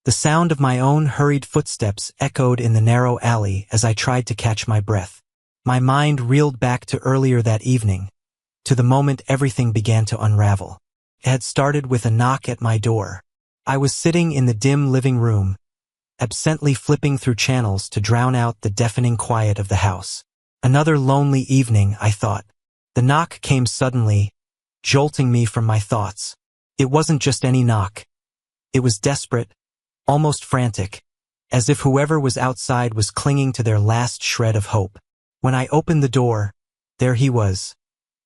The sound of my own hurried footsteps echoed in the narrow alley as I tried to catch my breath. My mind reeled back to earlier that evening, to the moment everything began to unravel. It had started with a knock at my door. I was sitting in the dim living room, absently flipping through channels to drown out the deafening quiet of the house. Another lonely evening, I thought. The knock came suddenly, jolting me from my thoughts. It wasn't just any knock. It was desperate, almost frantic, as if whoever was outside was clinging to their last shred of hope. When I opened the door, there he was,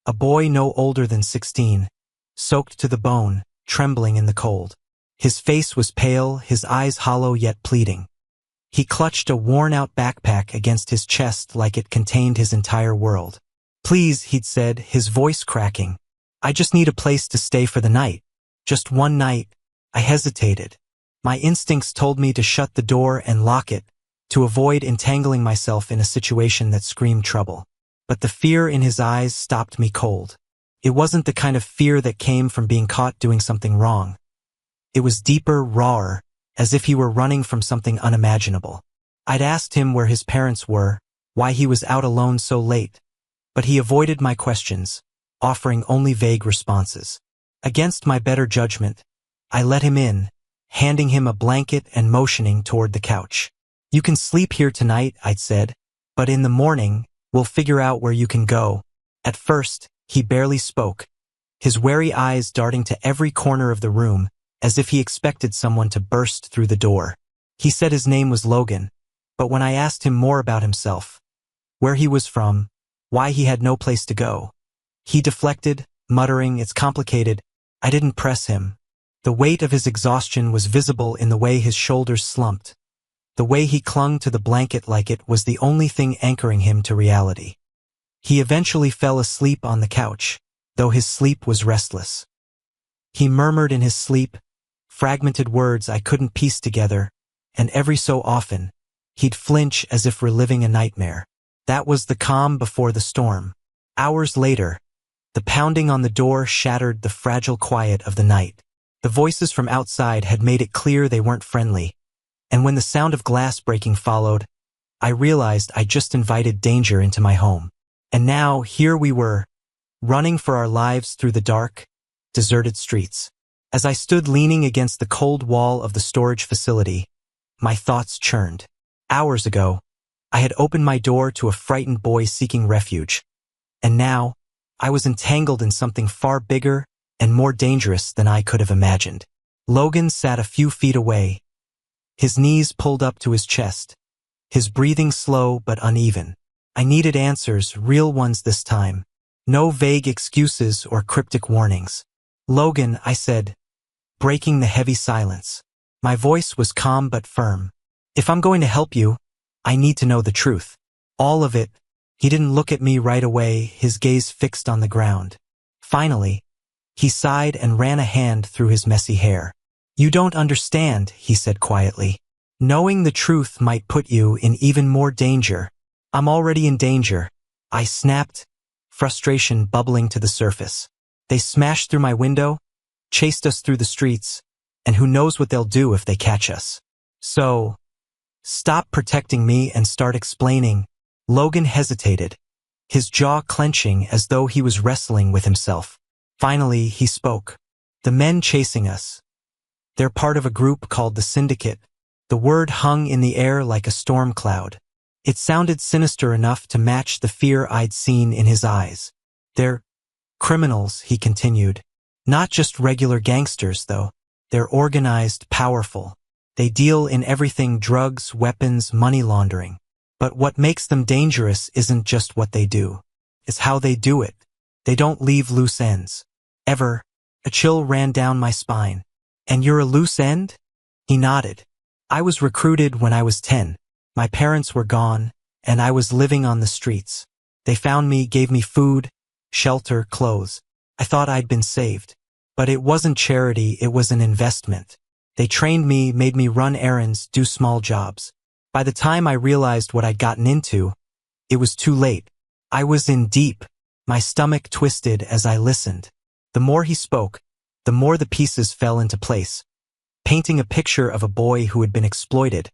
a boy no older than 16, soaked to the bone, trembling in the cold. His face was pale, his eyes hollow yet pleading. He clutched a worn-out backpack against his chest like it contained his entire world. "Please," he'd said, his voice cracking. "I just need a place to stay for the night. Just one night." I hesitated. My instincts told me to shut the door and lock it, to avoid entangling myself in a situation that screamed trouble. But the fear in his eyes stopped me cold. It wasn't the kind of fear that came from being caught doing something wrong. It was deeper, rawer, as if he were running from something unimaginable. I'd asked him where his parents were, why he was out alone so late, but he avoided my questions, offering only vague responses. Against my better judgment, I let him in, handing him a blanket and motioning toward the couch. "You can sleep here tonight," I'd said, "but in the morning, we'll figure out where you can go." At first, he barely spoke, his wary eyes darting to every corner of the room, as if he expected someone to burst through the door. He said his name was Logan, but when I asked him more about himself, where he was from, why he had no place to go, he deflected, muttering, "It's complicated." I didn't press him. The weight of his exhaustion was visible in the way his shoulders slumped, the way he clung to the blanket like it was the only thing anchoring him to reality. He eventually fell asleep on the couch, though his sleep was restless. He murmured in his sleep, fragmented words I couldn't piece together, and every so often, he'd flinch as if reliving a nightmare. That was the calm before the storm. Hours later, the pounding on the door shattered the fragile quiet of the night. The voices from outside had made it clear they weren't friendly, and when the sound of glass breaking followed, I realized I just invited danger into my home. And now, here we were, running for our lives through the dark, deserted streets. As I stood leaning against the cold wall of the storage facility, my thoughts churned. Hours ago, I had opened my door to a frightened boy seeking refuge, and now, I was entangled in something far bigger and more dangerous than I could have imagined. Logan sat a few feet away, his knees pulled up to his chest, his breathing slow but uneven. I needed answers, real ones this time. No vague excuses or cryptic warnings. "Logan," I said, breaking the heavy silence. My voice was calm but firm. "If I'm going to help you, I need to know the truth. All of it." He didn't look at me right away, his gaze fixed on the ground. Finally, he sighed and ran a hand through his messy hair. "You don't understand," he said quietly. "Knowing the truth might put you in even more danger." "I'm already in danger," I snapped, frustration bubbling to the surface. "They smashed through my window, chased us through the streets, and who knows what they'll do if they catch us. So, stop protecting me and start explaining." Logan hesitated, his jaw clenching as though he was wrestling with himself. Finally, he spoke. "The men chasing us. They're part of a group called the Syndicate." The word hung in the air like a storm cloud. It sounded sinister enough to match the fear I'd seen in his eyes. "They're criminals," he continued. "Not just regular gangsters, though. They're organized, powerful. They deal in everything: drugs, weapons, money laundering. But what makes them dangerous isn't just what they do. It's how they do it. They don't leave loose ends. Ever." A chill ran down my spine. "And you're a loose end?" He nodded. "I was recruited when I was 10. My parents were gone, and I was living on the streets. They found me, gave me food, shelter, clothes. I thought I'd been saved. But it wasn't charity, it was an investment. They trained me, made me run errands, do small jobs. By the time I realized what I'd gotten into, it was too late. I was in deep." My stomach twisted as I listened. The more he spoke, the more the pieces fell into place. painting a picture of a boy who had been exploited,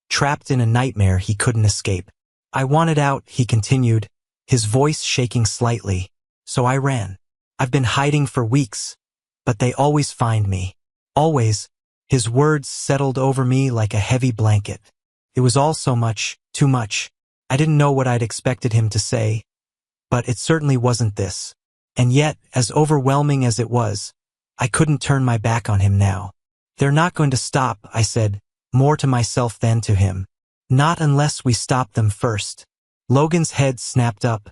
trapped in a nightmare he couldn't escape. I wanted out, he continued, his voice shaking slightly, so I ran. I've been hiding for weeks, but they always find me. Always. His words settled over me like a heavy blanket. It was all so much, too much. I didn't know what I'd expected him to say, but it certainly wasn't this. And yet, as overwhelming as it was, I couldn't turn my back on him now. They're not going to stop, I said, more to myself than to him. Not unless we stop them first. Logan's head snapped up,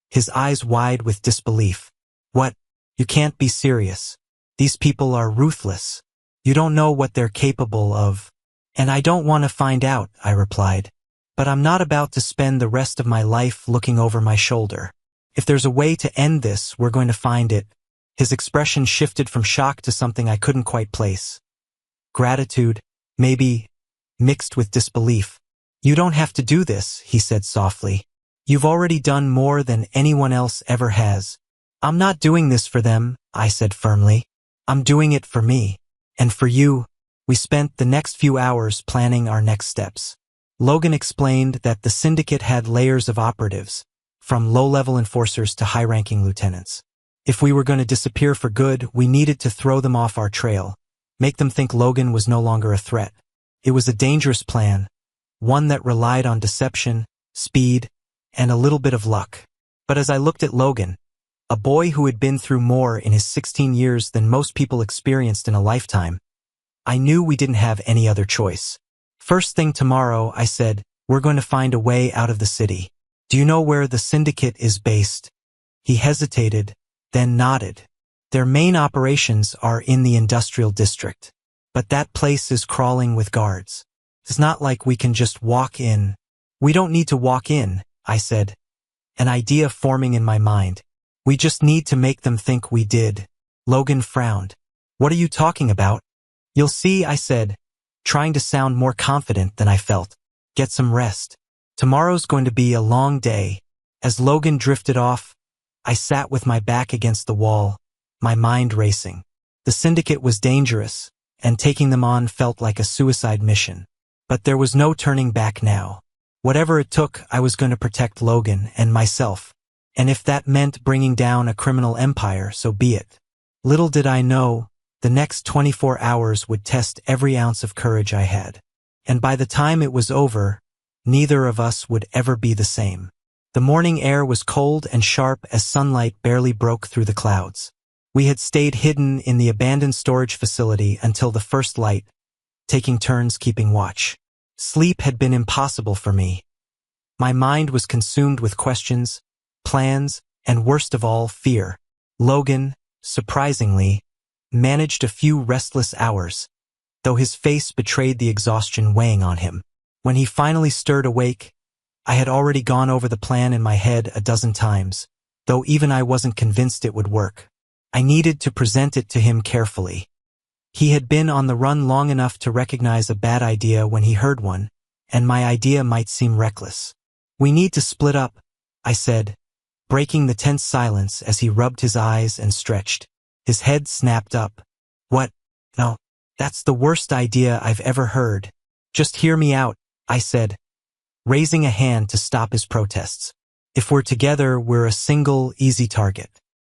his eyes wide with disbelief. What? You can't be serious. These people are ruthless. You don't know what they're capable of. And I don't want to find out, I replied. But I'm not about to spend the rest of my life looking over my shoulder. If there's a way to end this, we're going to find it. His expression shifted from shock to something I couldn't quite place. Gratitude, maybe, mixed with disbelief. You don't have to do this, he said softly. You've already done more than anyone else ever has. I'm not doing this for them, I said firmly. I'm doing it for me. And for you. We spent the next few hours planning our next steps. Logan explained that the syndicate had layers of operatives, from low-level enforcers to high-ranking lieutenants. If we were going to disappear for good, we needed to throw them off our trail, make them think Logan was no longer a threat. It was a dangerous plan, one that relied on deception, speed, and a little bit of luck. But as I looked at Logan, a boy who had been through more in his 16 years than most people experienced in a lifetime, I knew we didn't have any other choice. First thing tomorrow, I said, we're going to find a way out of the city. Do you know where the syndicate is based? He hesitated, then nodded. Their main operations are in the industrial district. But that place is crawling with guards. It's not like we can just walk in. We don't need to walk in, I said, an idea forming in my mind. We just need to make them think we did. Logan frowned. What are you talking about? You'll see, I said, trying to sound more confident than I felt. Get some rest. Tomorrow's going to be a long day. As Logan drifted off, I sat with my back against the wall, my mind racing. The syndicate was dangerous, and taking them on felt like a suicide mission. But there was no turning back now. Whatever it took, I was going to protect Logan and myself. And if that meant bringing down a criminal empire, so be it. Little did I know, the next 24 hours would test every ounce of courage I had. And by the time it was over, neither of us would ever be the same. The morning air was cold and sharp as sunlight barely broke through the clouds. We had stayed hidden in the abandoned storage facility until the first light, taking turns keeping watch. Sleep had been impossible for me. My mind was consumed with questions, plans, and worst of all, fear. Logan, surprisingly, managed a few restless hours, though his face betrayed the exhaustion weighing on him. When he finally stirred awake, I had already gone over the plan in my head a dozen times, though even I wasn't convinced it would work. I needed to present it to him carefully. He had been on the run long enough to recognize a bad idea when he heard one, and my idea might seem reckless. We need to split up, I said, breaking the tense silence as he rubbed his eyes and stretched. His head snapped up. What? No, that's the worst idea I've ever heard. Just hear me out, I said, raising a hand to stop his protests. If we're together, we're a single, easy target.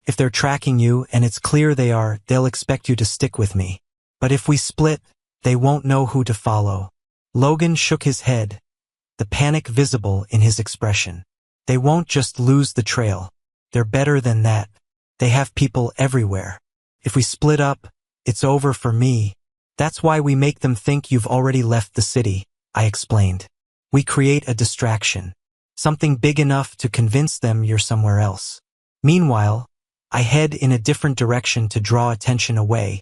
If they're tracking you, and it's clear they are, they'll expect you to stick with me. But if we split, they won't know who to follow. Logan shook his head, the panic visible in his expression. They won't just lose the trail. They're better than that. They have people everywhere. If we split up, it's over for me. That's why we make them think you've already left the city, I explained. We create a distraction. Something big enough to convince them you're somewhere else. Meanwhile, I head in a different direction to draw attention away.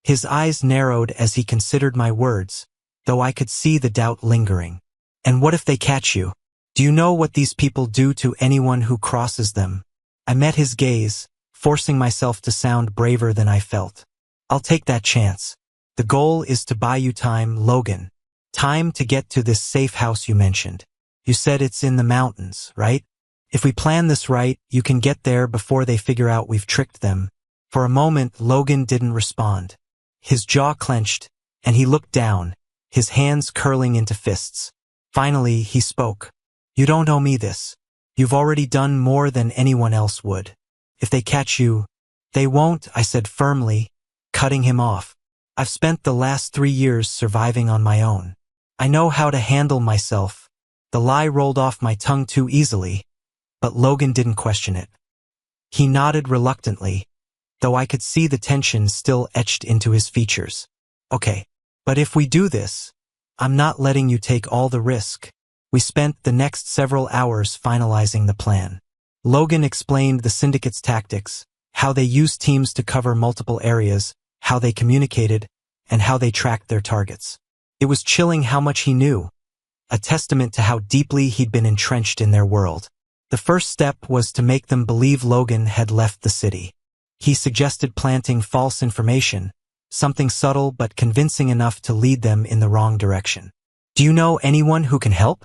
His eyes narrowed as he considered my words, though I could see the doubt lingering. And what if they catch you? Do you know what these people do to anyone who crosses them? I met his gaze, forcing myself to sound braver than I felt. I'll take that chance. The goal is to buy you time, Logan. Time to get to this safe house you mentioned. You said it's in the mountains, right? If we plan this right, you can get there before they figure out we've tricked them. For a moment, Logan didn't respond. His jaw clenched, and he looked down, his hands curling into fists. Finally, he spoke. You don't owe me this. You've already done more than anyone else would. If they catch you, they won't, I said firmly, cutting him off. I've spent the last 3 years surviving on my own. I know how to handle myself. The lie rolled off my tongue too easily, but Logan didn't question it. He nodded reluctantly, though I could see the tension still etched into his features. Okay, but if we do this, I'm not letting you take all the risk. We spent the next several hours finalizing the plan. Logan explained the syndicate's tactics, how they used teams to cover multiple areas, how they communicated, and how they tracked their targets. It was chilling how much he knew, a testament to how deeply he'd been entrenched in their world. The first step was to make them believe Logan had left the city. He suggested planting false information, something subtle but convincing enough to lead them in the wrong direction. Do you know anyone who can help?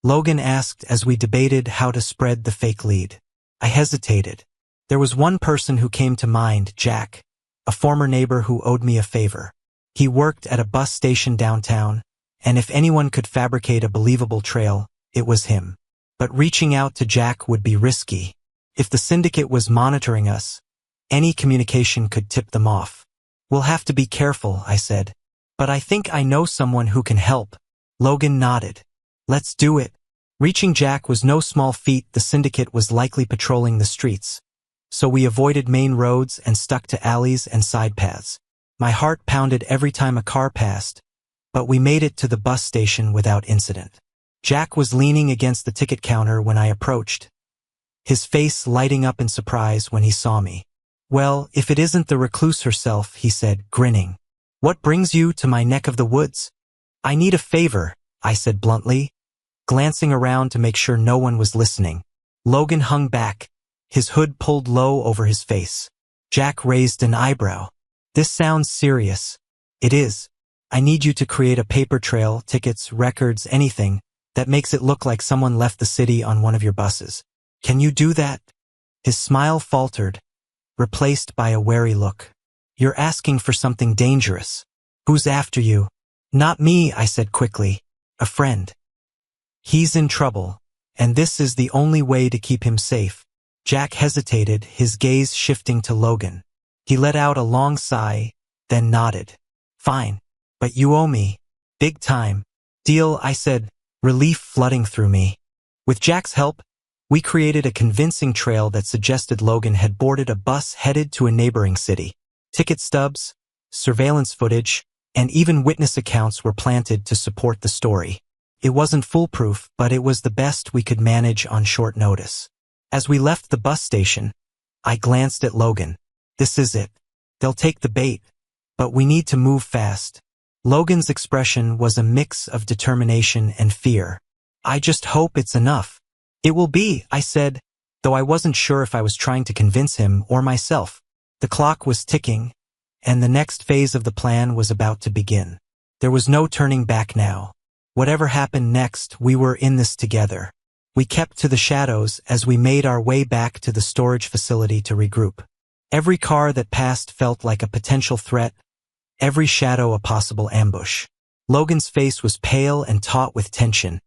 Logan asked as we debated how to spread the fake lead. I hesitated. There was one person who came to mind, Jack, a former neighbor who owed me a favor. He worked at a bus station downtown, and if anyone could fabricate a believable trail, it was him. But reaching out to Jack would be risky. If the syndicate was monitoring us, any communication could tip them off. We'll have to be careful, I said. But I think I know someone who can help. Logan nodded. Let's do it. Reaching Jack was no small feat. The syndicate was likely patrolling the streets, so we avoided main roads and stuck to alleys and side paths. My heart pounded every time a car passed, but we made it to the bus station without incident. Jack was leaning against the ticket counter when I approached, his face lighting up in surprise when he saw me. Well, if it isn't the recluse herself, he said, grinning. What brings you to my neck of the woods? I need a favor, I said bluntly, glancing around to make sure no one was listening. Logan hung back, his hood pulled low over his face. Jack raised an eyebrow. This sounds serious. It is. I need you to create a paper trail, tickets, records, anything that makes it look like someone left the city on one of your buses. Can you do that? His smile faltered, replaced by a wary look. You're asking for something dangerous. Who's after you? Not me, I said quickly. A friend. He's in trouble, and this is the only way to keep him safe. Jack hesitated, his gaze shifting to Logan. He let out a long sigh, then nodded. Fine, but you owe me. Big time. Deal, I said, relief flooding through me. With Jack's help, we created a convincing trail that suggested Logan had boarded a bus headed to a neighboring city. Ticket stubs, surveillance footage, and even witness accounts were planted to support the story. It wasn't foolproof, but it was the best we could manage on short notice. As we left the bus station, I glanced at Logan. This is it. They'll take the bait, but we need to move fast. Logan's expression was a mix of determination and fear. I just hope it's enough. It will be, I said, though I wasn't sure if I was trying to convince him or myself. The clock was ticking, and the next phase of the plan was about to begin. There was no turning back now. Whatever happened next, we were in this together. We kept to the shadows as we made our way back to the storage facility to regroup. Every car that passed felt like a potential threat, every shadow a possible ambush. Logan's face was pale and taut with tension,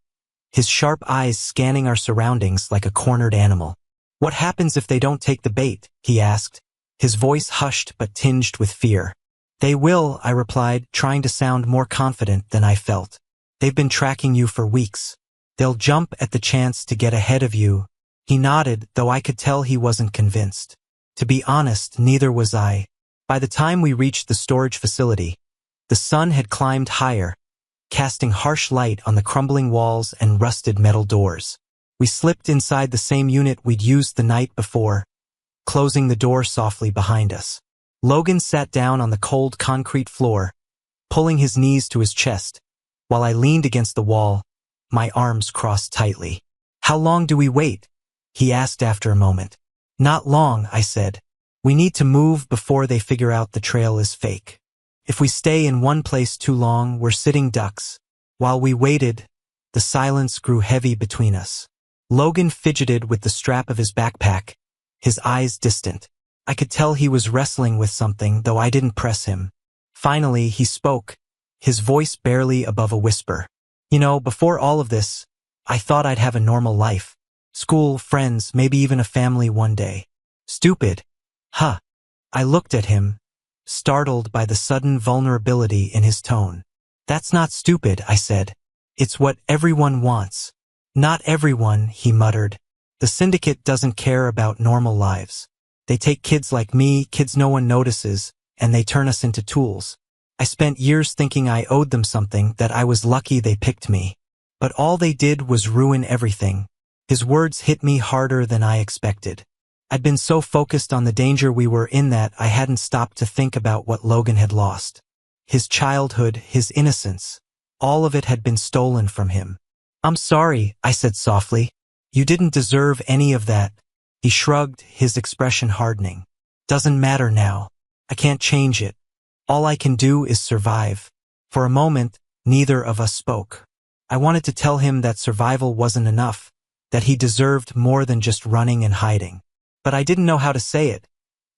his sharp eyes scanning our surroundings like a cornered animal. What happens if they don't take the bait? He asked, his voice hushed but tinged with fear. They will, I replied, trying to sound more confident than I felt. They've been tracking you for weeks. They'll jump at the chance to get ahead of you. He nodded, though I could tell he wasn't convinced. To be honest, neither was I. By the time we reached the storage facility, the sun had climbed higher, casting harsh light on the crumbling walls and rusted metal doors. We slipped inside the same unit we'd used the night before, closing the door softly behind us. Logan sat down on the cold concrete floor, pulling his knees to his chest, while I leaned against the wall, my arms crossed tightly. How long do we wait? He asked after a moment. Not long, I said. We need to move before they figure out the trail is fake. If we stay in one place too long, we're sitting ducks. While we waited, the silence grew heavy between us. Logan fidgeted with the strap of his backpack, his eyes distant. I could tell he was wrestling with something, though I didn't press him. Finally, he spoke, his voice barely above a whisper. You know, before all of this, I thought I'd have a normal life. School, friends, maybe even a family one day. Stupid. Huh. I looked at him, startled by the sudden vulnerability in his tone. That's not stupid, I said. It's what everyone wants. Not everyone, he muttered. The syndicate doesn't care about normal lives. They take kids like me, kids no one notices, and they turn us into tools. I spent years thinking I owed them something, that I was lucky they picked me. But all they did was ruin everything. His words hit me harder than I expected. I'd been so focused on the danger we were in that I hadn't stopped to think about what Logan had lost. His childhood, his innocence. All of it had been stolen from him. I'm sorry, I said softly. You didn't deserve any of that. He shrugged, his expression hardening. Doesn't matter now. I can't change it. All I can do is survive. For a moment, neither of us spoke. I wanted to tell him that survival wasn't enough, that he deserved more than just running and hiding. But I didn't know how to say it,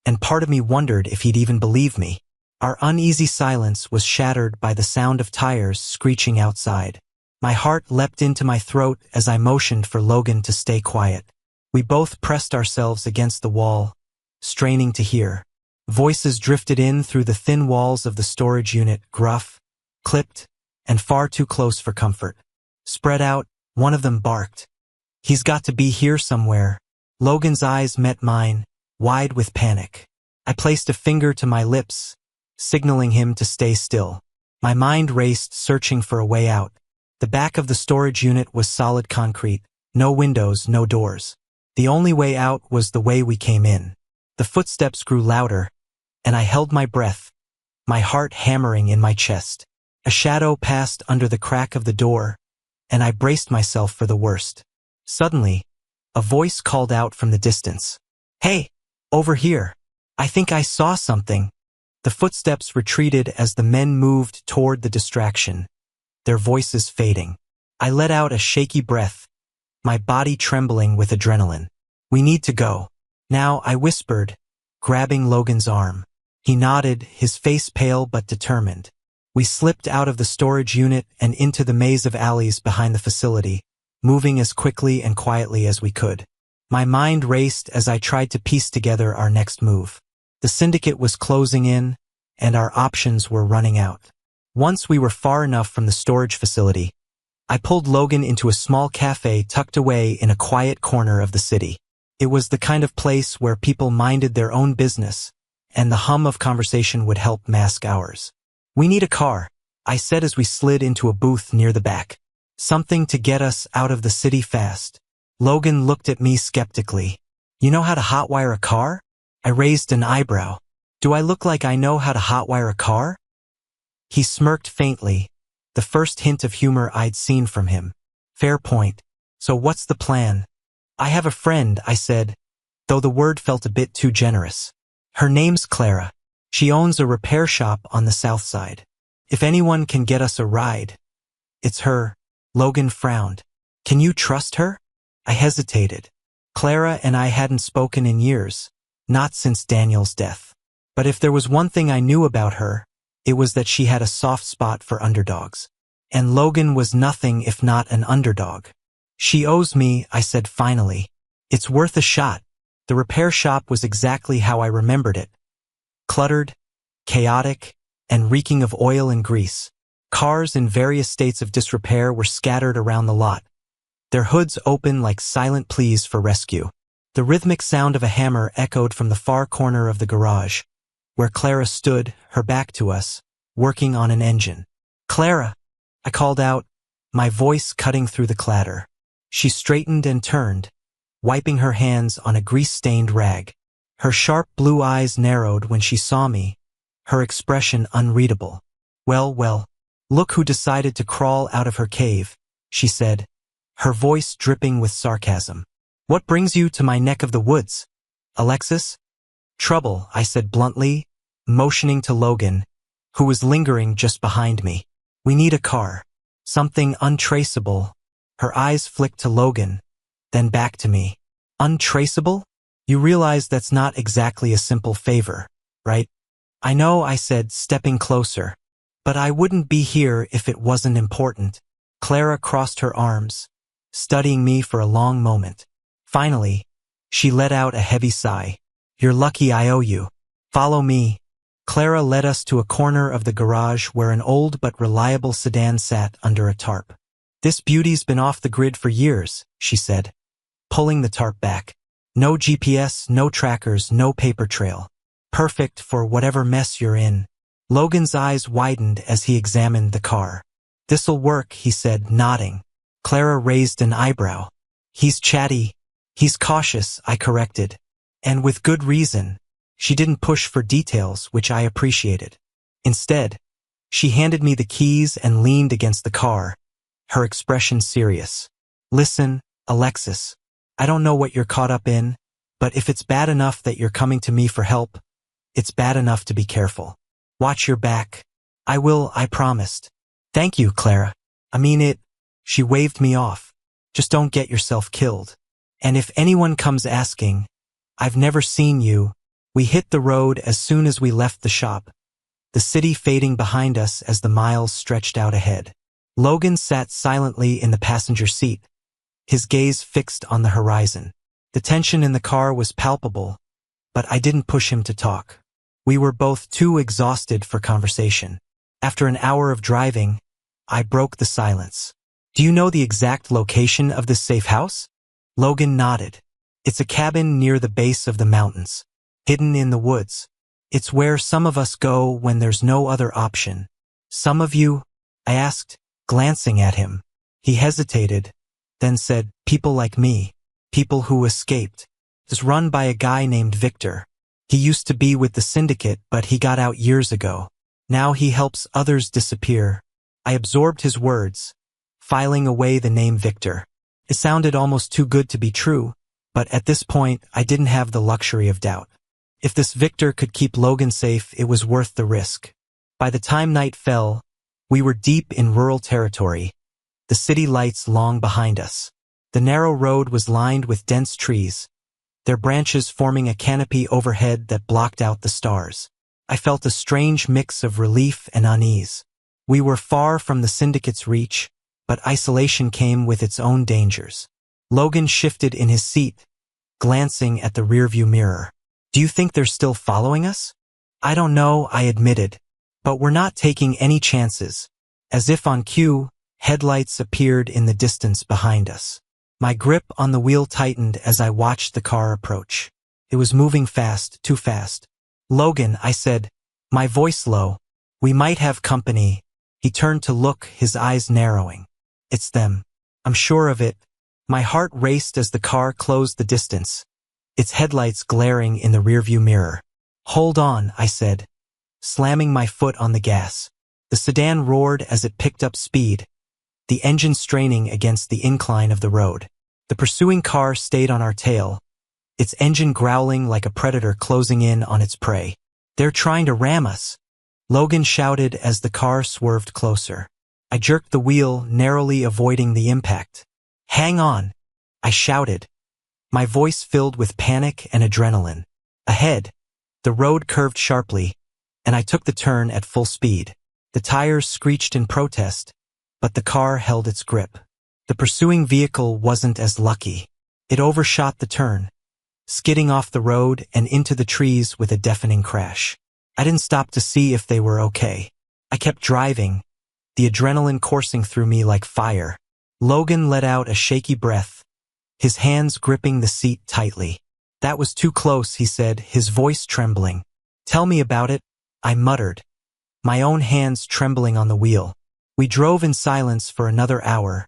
and part of me wondered if he'd even believe me. Our uneasy silence was shattered by the sound of tires screeching outside. My heart leapt into my throat as I motioned for Logan to stay quiet. We both pressed ourselves against the wall, straining to hear. Voices drifted in through the thin walls of the storage unit, gruff, clipped, and far too close for comfort. Spread out, one of them barked. He's got to be here somewhere. Logan's eyes met mine, wide with panic. I placed a finger to my lips, signaling him to stay still. My mind raced, searching for a way out. The back of the storage unit was solid concrete, no windows, no doors. The only way out was the way we came in. The footsteps grew louder, and I held my breath, my heart hammering in my chest. A shadow passed under the crack of the door, and I braced myself for the worst. Suddenly, a voice called out from the distance. Hey, over here. I think I saw something. The footsteps retreated as the men moved toward the distraction, their voices fading. I let out a shaky breath, my body trembling with adrenaline. We need to go. Now, I whispered, grabbing Logan's arm. He nodded, his face pale but determined. We slipped out of the storage unit and into the maze of alleys behind the facility, moving as quickly and quietly as we could. My mind raced as I tried to piece together our next move. The syndicate was closing in, and our options were running out. Once we were far enough from the storage facility, I pulled Logan into a small cafe tucked away in a quiet corner of the city. It was the kind of place where people minded their own business, and the hum of conversation would help mask ours. We need a car, I said as we slid into a booth near the back. Something to get us out of the city fast. Logan looked at me skeptically. You know how to hotwire a car? I raised an eyebrow. Do I look like I know how to hotwire a car? He smirked faintly, the first hint of humor I'd seen from him. Fair point. So what's the plan? I have a friend, I said, though the word felt a bit too generous. Her name's Clara. She owns a repair shop on the south side. If anyone can get us a ride, it's her. Logan frowned. Can you trust her? I hesitated. Clara and I hadn't spoken in years, not since Daniel's death. But if there was one thing I knew about her, it was that she had a soft spot for underdogs. And Logan was nothing if not an underdog. She owes me, I said finally. It's worth a shot. The repair shop was exactly how I remembered it. Cluttered, chaotic, and reeking of oil and grease. Cars in various states of disrepair were scattered around the lot, their hoods open like silent pleas for rescue. The rhythmic sound of a hammer echoed from the far corner of the garage, where Clara stood, her back to us, working on an engine. Clara, I called out, my voice cutting through the clatter. She straightened and turned, wiping her hands on a grease-stained rag. Her sharp blue eyes narrowed when she saw me, her expression unreadable. Well, look who decided to crawl out of her cave, she said, her voice dripping with sarcasm. What brings you to my neck of the woods, Alexis? Trouble, I said bluntly, motioning to Logan, who was lingering just behind me. We need a car. Something untraceable. Her eyes flicked to Logan, then back to me. Untraceable? You realize that's not exactly a simple favor, right? I know, I said, stepping closer. But I wouldn't be here if it wasn't important. Clara crossed her arms, studying me for a long moment. Finally, she let out a heavy sigh. You're lucky I owe you. Follow me. Clara led us to a corner of the garage where an old but reliable sedan sat under a tarp. This beauty's been off the grid for years, she said, pulling the tarp back. No GPS, no trackers, no paper trail. Perfect for whatever mess you're in. Logan's eyes widened as he examined the car. This'll work, he said, nodding. Clara raised an eyebrow. He's chatty. He's cautious, I corrected. And with good reason. She didn't push for details, which I appreciated. Instead, she handed me the keys and leaned against the car, her expression serious. Listen, Alexis, I don't know what you're caught up in, but if it's bad enough that you're coming to me for help, it's bad enough to be careful. Watch your back. I will, I promised. Thank you, Clara. I mean it. She waved me off. Just don't get yourself killed. And if anyone comes asking, I've never seen you. We hit the road as soon as we left the shop, the city fading behind us as the miles stretched out ahead. Logan sat silently in the passenger seat, his gaze fixed on the horizon. The tension in the car was palpable, but I didn't push him to talk. We were both too exhausted for conversation. After an hour of driving, I broke the silence. Do you know the exact location of this safe house? Logan nodded. It's a cabin near the base of the mountains, hidden in the woods. It's where some of us go when there's no other option. Some of you? I asked, glancing at him. He hesitated, then said, people like me, people who escaped. It's run by a guy named Victor. He used to be with the syndicate, but he got out years ago. Now he helps others disappear. I absorbed his words, filing away the name Victor. It sounded almost too good to be true, but at this point, I didn't have the luxury of doubt. If this Victor could keep Logan safe, it was worth the risk. By the time night fell, we were deep in rural territory, the city lights long behind us. The narrow road was lined with dense trees, their branches forming a canopy overhead that blocked out the stars. I felt a strange mix of relief and unease. We were far from the syndicate's reach, but isolation came with its own dangers. Logan shifted in his seat, glancing at the rearview mirror. Do you think they're still following us? I don't know, I admitted, but we're not taking any chances. As if on cue, headlights appeared in the distance behind us. My grip on the wheel tightened as I watched the car approach. It was moving fast, too fast. Logan, I said, my voice low. We might have company. He turned to look, his eyes narrowing. It's them. I'm sure of it. My heart raced as the car closed the distance, its headlights glaring in the rearview mirror. Hold on, I said, slamming my foot on the gas. The sedan roared as it picked up speed, the engine straining against the incline of the road. The pursuing car stayed on our tail, its engine growling like a predator closing in on its prey. They're trying to ram us, Logan shouted as the car swerved closer. I jerked the wheel, narrowly avoiding the impact. Hang on, I shouted, my voice filled with panic and adrenaline. Ahead, the road curved sharply, and I took the turn at full speed. The tires screeched in protest, but the car held its grip. The pursuing vehicle wasn't as lucky. It overshot the turn, skidding off the road and into the trees with a deafening crash. I didn't stop to see if they were okay. I kept driving, the adrenaline coursing through me like fire. Logan let out a shaky breath, his hands gripping the seat tightly. That was too close, he said, his voice trembling. Tell me about it, I muttered, my own hands trembling on the wheel. We drove in silence for another hour,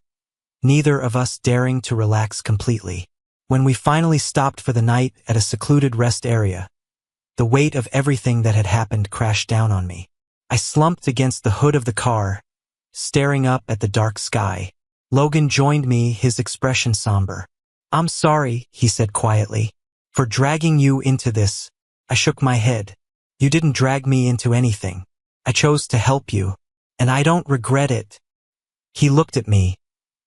neither of us daring to relax completely. When we finally stopped for the night at a secluded rest area, the weight of everything that had happened crashed down on me. I slumped against the hood of the car, staring up at the dark sky. Logan joined me, his expression somber. I'm sorry, he said quietly, for dragging you into this. I shook my head. You didn't drag me into anything. I chose to help you, and I don't regret it. He looked at me,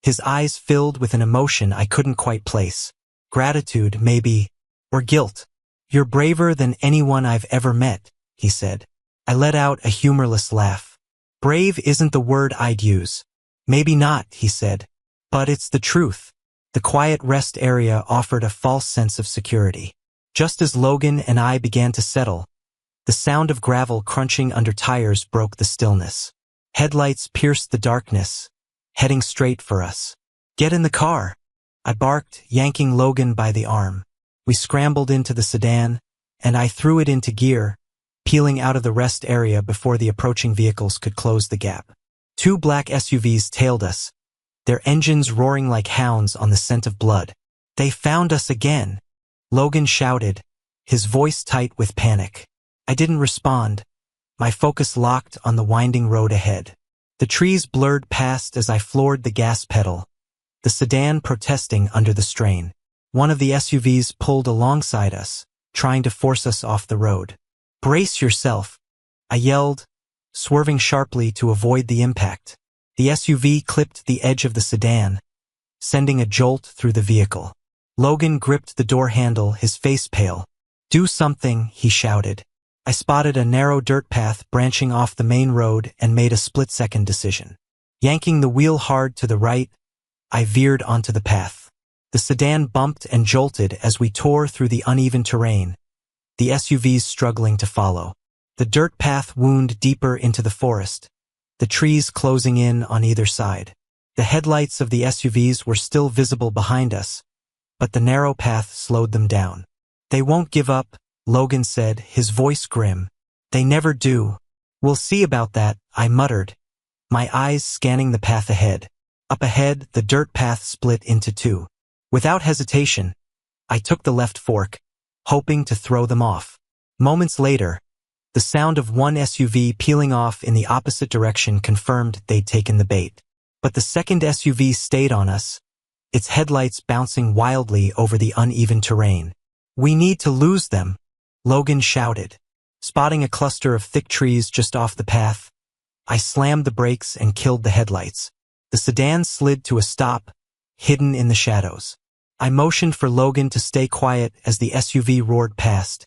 his eyes filled with an emotion I couldn't quite place. Gratitude, maybe, or guilt. You're braver than anyone I've ever met, he said. I let out a humorless laugh. Brave isn't the word I'd use. Maybe not, he said. But it's the truth. The quiet rest area offered a false sense of security. Just as Logan and I began to settle, the sound of gravel crunching under tires broke the stillness. Headlights pierced the darkness, heading straight for us. Get in the car, I barked, yanking Logan by the arm. We scrambled into the sedan, and I threw it into gear, peeling out of the rest area before the approaching vehicles could close the gap. 2 black SUVs tailed us, their engines roaring like hounds on the scent of blood. They found us again, Logan shouted, his voice tight with panic. I didn't respond, my focus locked on the winding road ahead. The trees blurred past as I floored the gas pedal, the sedan protesting under the strain. One of the SUVs pulled alongside us, trying to force us off the road. Brace yourself, I yelled, swerving sharply to avoid the impact. The SUV clipped the edge of the sedan, sending a jolt through the vehicle. Logan gripped the door handle, his face pale. Do something, he shouted. I spotted a narrow dirt path branching off the main road and made a split-second decision. Yanking the wheel hard to the right, I veered onto the path. The sedan bumped and jolted as we tore through the uneven terrain, the SUVs struggling to follow. The dirt path wound deeper into the forest, the trees closing in on either side. The headlights of the SUVs were still visible behind us, but the narrow path slowed them down. They won't give up, Logan said, his voice grim. They never do. We'll see about that, I muttered, my eyes scanning the path ahead. Up ahead, the dirt path split into 2. Without hesitation, I took the left fork, hoping to throw them off. Moments later, the sound of one SUV peeling off in the opposite direction confirmed they'd taken the bait. But the second SUV stayed on us, its headlights bouncing wildly over the uneven terrain. We need to lose them, Logan shouted. Spotting a cluster of thick trees just off the path, I slammed the brakes and killed the headlights. The sedan slid to a stop, hidden in the shadows. I motioned for Logan to stay quiet as the SUV roared past,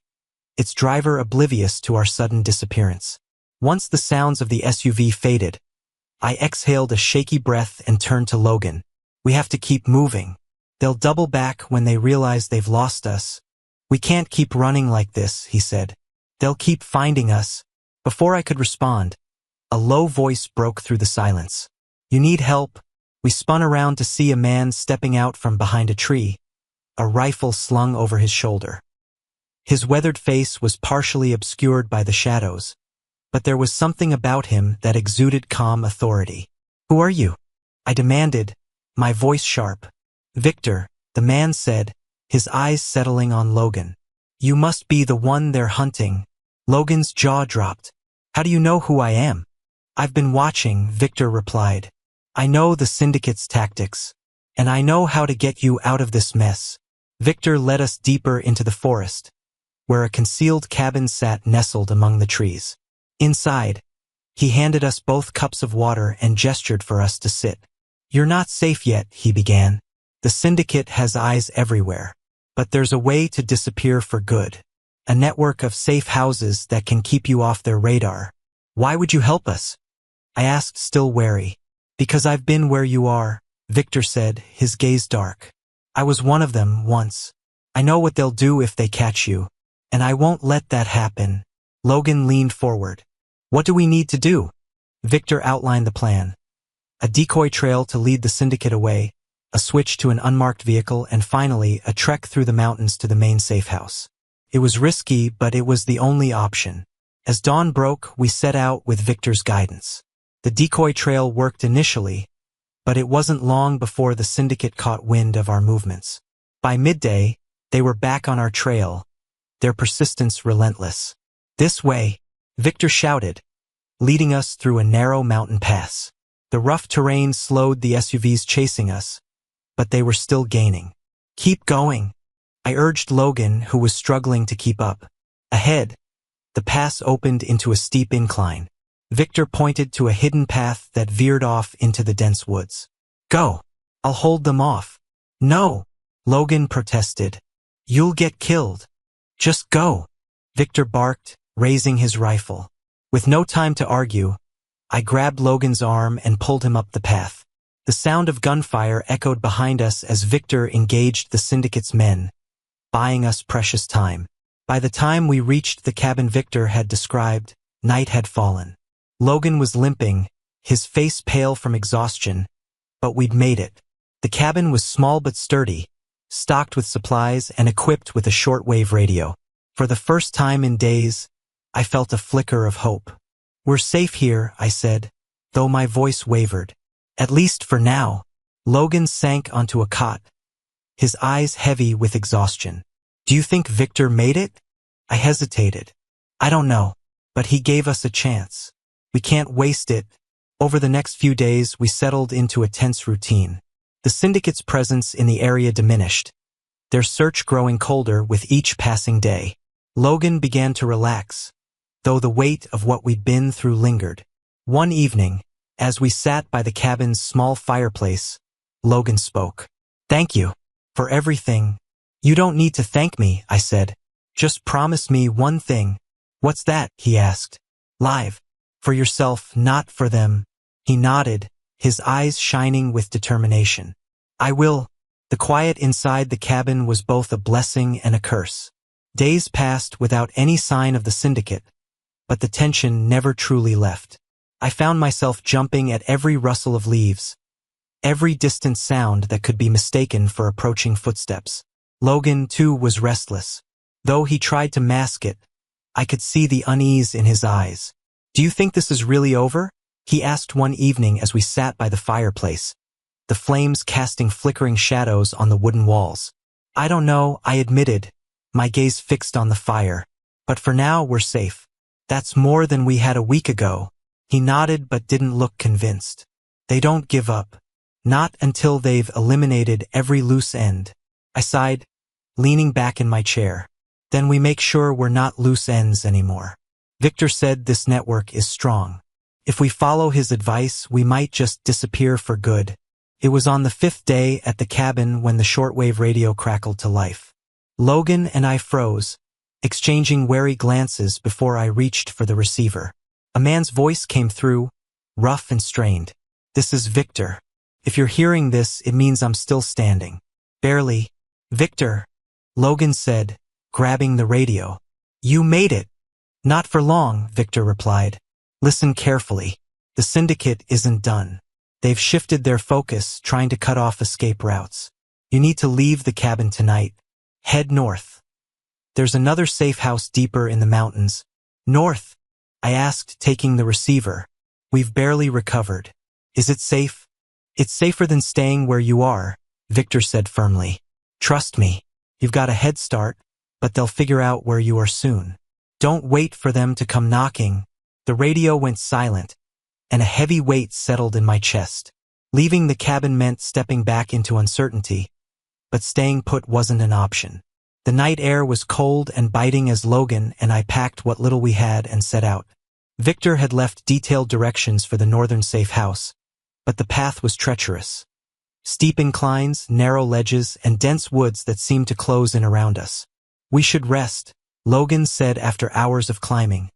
its driver oblivious to our sudden disappearance. Once the sounds of the SUV faded, I exhaled a shaky breath and turned to Logan. We have to keep moving. They'll double back when they realize they've lost us. We can't keep running like this, he said. They'll keep finding us. Before I could respond, a low voice broke through the silence. You need help? We spun around to see a man stepping out from behind a tree, a rifle slung over his shoulder. His weathered face was partially obscured by the shadows, but there was something about him that exuded calm authority. Who are you? I demanded, my voice sharp. Victor, the man said, his eyes settling on Logan. You must be the one they're hunting. Logan's jaw dropped. How do you know who I am? I've been watching, Victor replied. I know the syndicate's tactics, and I know how to get you out of this mess. Victor led us deeper into the forest, where a concealed cabin sat nestled among the trees. Inside, he handed us both cups of water and gestured for us to sit. You're not safe yet, he began. The syndicate has eyes everywhere, but there's a way to disappear for good. A network of safe houses that can keep you off their radar. Why would you help us? I asked, still wary. Because I've been where you are, Victor said, his gaze dark. I was one of them once. I know what they'll do if they catch you, and I won't let that happen. Logan leaned forward. What do we need to do? Victor outlined the plan. A decoy trail to lead the syndicate away, a switch to an unmarked vehicle, and finally, a trek through the mountains to the main safe house. It was risky, but it was the only option. As dawn broke, we set out with Victor's guidance. The decoy trail worked initially, but it wasn't long before the syndicate caught wind of our movements. By midday, they were back on our trail, their persistence relentless. This way, Victor shouted, leading us through a narrow mountain pass. The rough terrain slowed the SUVs chasing us, but they were still gaining. Keep going, I urged Logan, who was struggling to keep up. Ahead, the pass opened into a steep incline. Victor pointed to a hidden path that veered off into the dense woods. Go, I'll hold them off. No, Logan protested. You'll get killed. Just go, Victor barked, raising his rifle. With no time to argue, I grabbed Logan's arm and pulled him up the path. The sound of gunfire echoed behind us as Victor engaged the syndicate's men, buying us precious time. By the time we reached the cabin Victor had described, night had fallen. Logan was limping, his face pale from exhaustion, but we'd made it. The cabin was small but sturdy, stocked with supplies and equipped with a shortwave radio. For the first time in days, I felt a flicker of hope. "We're safe here," I said, though my voice wavered. "At least for now." Logan sank onto a cot, his eyes heavy with exhaustion. "Do you think Victor made it?" I hesitated. "I don't know, but he gave us a chance. We can't waste it." Over the next few days, we settled into a tense routine. The syndicate's presence in the area diminished, their search growing colder with each passing day. Logan began to relax, though the weight of what we'd been through lingered. One evening, as we sat by the cabin's small fireplace, Logan spoke. "Thank you for everything." "You don't need to thank me," I said. "Just promise me one thing." "What's that?" he asked. "Live. For yourself, not for them." He nodded, his eyes shining with determination. "I will." The quiet inside the cabin was both a blessing and a curse. Days passed without any sign of the syndicate, but the tension never truly left. I found myself jumping at every rustle of leaves, every distant sound that could be mistaken for approaching footsteps. Logan, too, was restless. Though he tried to mask it, I could see the unease in his eyes. "Do you think this is really over?" he asked one evening as we sat by the fireplace, the flames casting flickering shadows on the wooden walls. "I don't know," I admitted, my gaze fixed on the fire. "But for now, we're safe." "That's more than we had a week ago." He nodded but didn't look convinced. "They don't give up. Not until they've eliminated every loose end." I sighed, leaning back in my chair. "Then we make sure we're not loose ends anymore." Victor said this network is strong. If we follow his advice, we might just disappear for good. It was on the 5th day at the cabin when the shortwave radio crackled to life. Logan and I froze, exchanging wary glances before I reached for the receiver. A man's voice came through, rough and strained. "This is Victor. If you're hearing this, it means I'm still standing." "Barely." "Victor," Logan said, grabbing the radio. "You made it." "Not for long," Victor replied. "Listen carefully. The syndicate isn't done. They've shifted their focus, trying to cut off escape routes. You need to leave the cabin tonight. Head north. There's another safe house deeper in the mountains." "North?" I asked, taking the receiver. "We've barely recovered. Is it safe?" "It's safer than staying where you are," Victor said firmly. "Trust me. You've got a head start, but they'll figure out where you are soon. Don't wait for them to come knocking." The radio went silent, and a heavy weight settled in my chest. Leaving the cabin meant stepping back into uncertainty, but staying put wasn't an option. The night air was cold and biting as Logan and I packed what little we had and set out. Victor had left detailed directions for the northern safe house, but the path was treacherous. Steep inclines, narrow ledges, and dense woods that seemed to close in around us. "We should rest," Logan said after hours of climbing,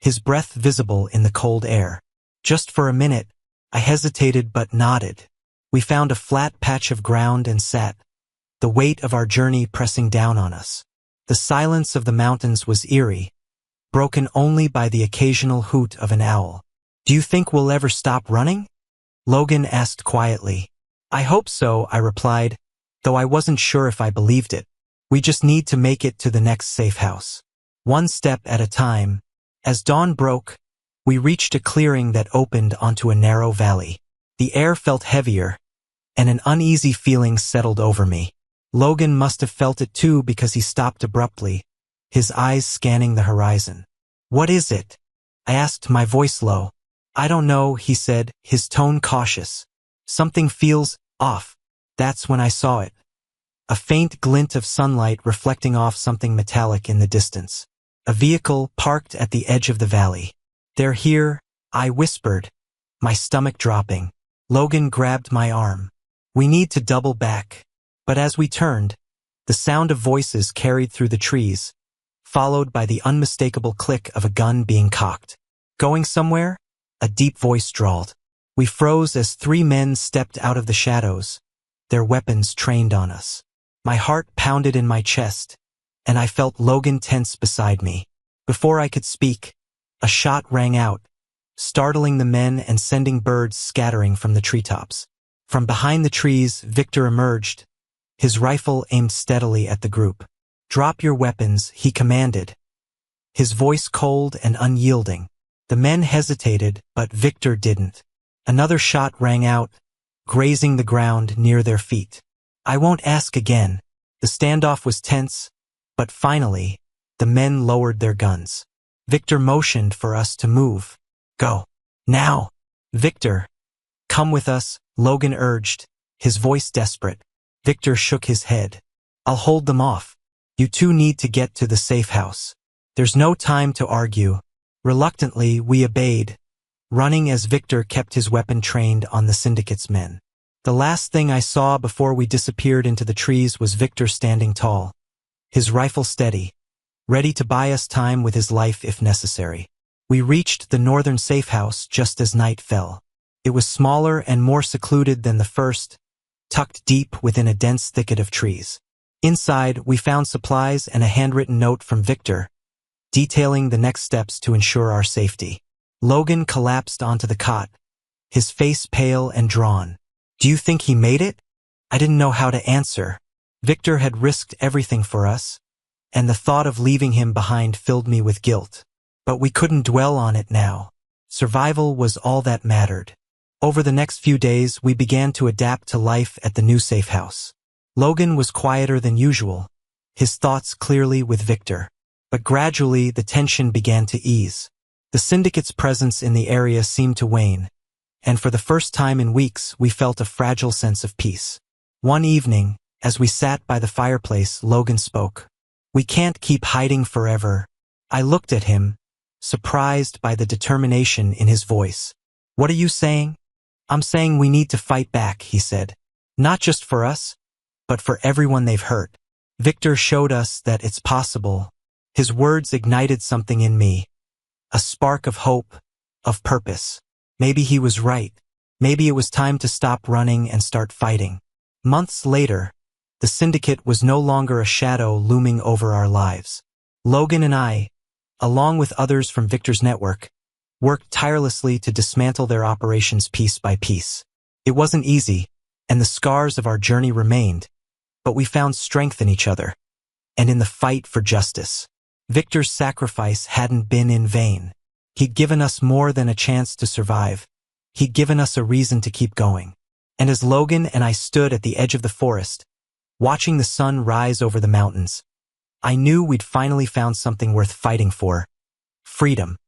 his breath visible in the cold air. Just for a minute, I hesitated but nodded. We found a flat patch of ground and sat, the weight of our journey pressing down on us. The silence of the mountains was eerie, broken only by the occasional hoot of an owl. "Do you think we'll ever stop running?" Logan asked quietly. "I hope so," I replied, though I wasn't sure if I believed it. "We just need to make it to the next safe house. One step at a time." As dawn broke, we reached a clearing that opened onto a narrow valley. The air felt heavier, and an uneasy feeling settled over me. Logan must have felt it too because he stopped abruptly, his eyes scanning the horizon. "What is it?" I asked, my voice low. "I don't know," he said, his tone cautious. "Something feels off." That's when I saw it. A faint glint of sunlight reflecting off something metallic in the distance. A vehicle parked at the edge of the valley. "They're here," I whispered, my stomach dropping. Logan grabbed my arm. "We need to double back." But as we turned, the sound of voices carried through the trees, followed by the unmistakable click of a gun being cocked. "Going somewhere?" a deep voice drawled. We froze as 3 men stepped out of the shadows, their weapons trained on us. My heart pounded in my chest, and I felt Logan tense beside me. Before I could speak, a shot rang out, startling the men and sending birds scattering from the treetops. From behind the trees, Victor emerged, his rifle aimed steadily at the group. "Drop your weapons," he commanded, his voice cold and unyielding. The men hesitated, but Victor didn't. Another shot rang out, grazing the ground near their feet. "I won't ask again." The standoff was tense, but finally, the men lowered their guns. Victor motioned for us to move. "Go. Now." "Victor, come with us," Logan urged, his voice desperate. Victor shook his head. "I'll hold them off. You two need to get to the safe house." "There's no time to argue." Reluctantly, we obeyed, running as Victor kept his weapon trained on the Syndicate's men. The last thing I saw before we disappeared into the trees was Victor standing tall, his rifle steady, ready to buy us time with his life if necessary. We reached the northern safe house just as night fell. It was smaller and more secluded than the first, tucked deep within a dense thicket of trees. Inside, we found supplies and a handwritten note from Victor, detailing the next steps to ensure our safety. Logan collapsed onto the cot, his face pale and drawn. "Do you think he made it?" I didn't know how to answer. Victor had risked everything for us, and the thought of leaving him behind filled me with guilt. But we couldn't dwell on it now. Survival was all that mattered. Over the next few days, we began to adapt to life at the new safe house. Logan was quieter than usual, his thoughts clearly with Victor. But gradually, the tension began to ease. The Syndicate's presence in the area seemed to wane, and for the first time in weeks, we felt a fragile sense of peace. One evening, as we sat by the fireplace, Logan spoke. "We can't keep hiding forever." I looked at him, surprised by the determination in his voice. "What are you saying?" "I'm saying we need to fight back," he said. "Not just for us, but for everyone they've hurt." Victor showed us that it's possible. His words ignited something in me, a spark of hope, of purpose. Maybe he was right. Maybe it was time to stop running and start fighting. Months later, the Syndicate was no longer a shadow looming over our lives. Logan and I, along with others from Victor's network, worked tirelessly to dismantle their operations piece by piece. It wasn't easy, and the scars of our journey remained, but we found strength in each other, and in the fight for justice. Victor's sacrifice hadn't been in vain. He'd given us more than a chance to survive. He'd given us a reason to keep going. And as Logan and I stood at the edge of the forest, watching the sun rise over the mountains, I knew we'd finally found something worth fighting for: freedom.